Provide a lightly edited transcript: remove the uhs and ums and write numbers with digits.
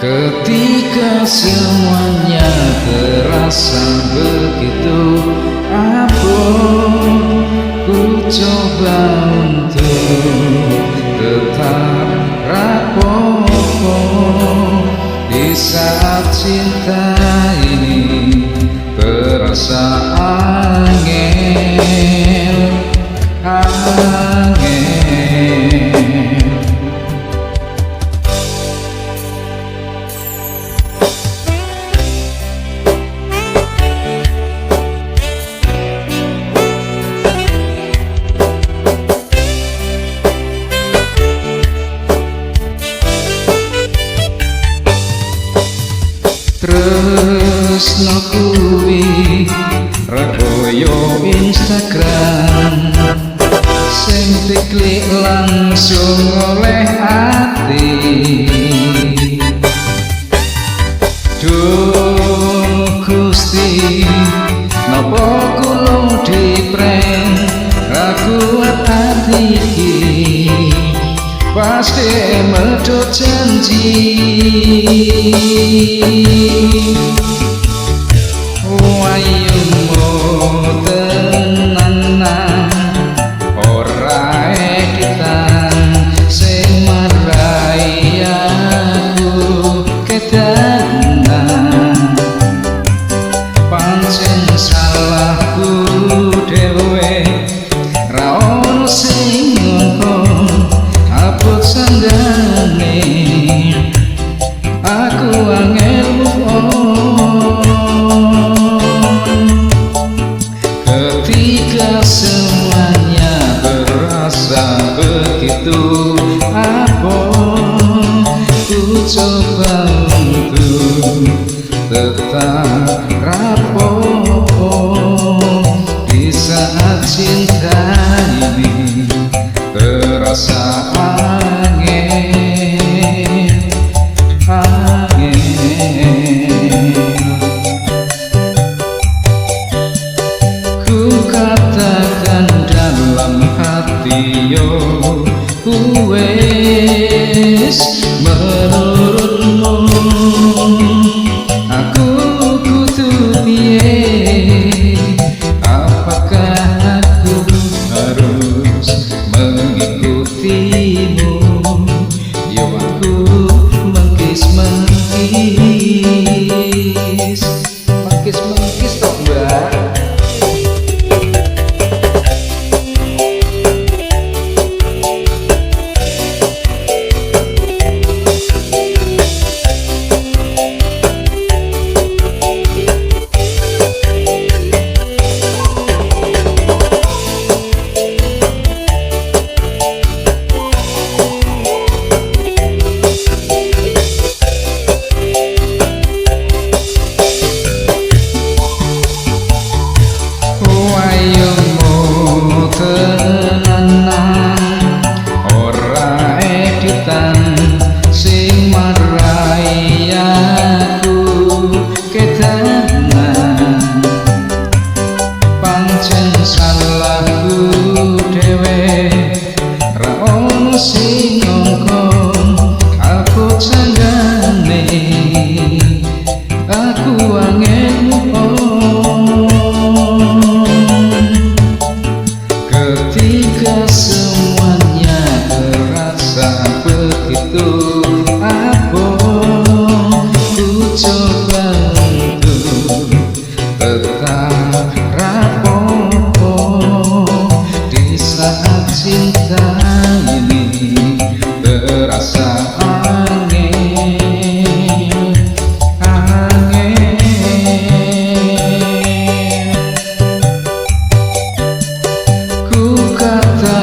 Ketika semuanya terasa begitu abot, ku coba untuk tetap rapopo. Di saat cinta ini terasa angin, angin. Tresno kuwi rekoyo Instagram sing diklik langsung oleh ati. Duh Gusti, napa kula dipren ra kuat ati iki, pasti medhot janji. Wayungmu tenanan ora editan sing marai aku kedanan. Pancen salahku dhewe ra ono sing ngongkon abot sandane. Aku angel move on ketika semuanya terasa begitu abot. Ku coba untuk tetap rapopo di saat cinta ini terasa angin, angin. Ku katakan dalam hati, yo wes menurutmu aku kudu piye? Apakah aku harus mengikutimu? Yo aku mengkis-mengkis, mengkis-mengkis toh mbak. Ketika semuanya terasa begitu abot, ku coba untuk tetap rapopo di saat cinta ini terasa angin, angin. Ku kata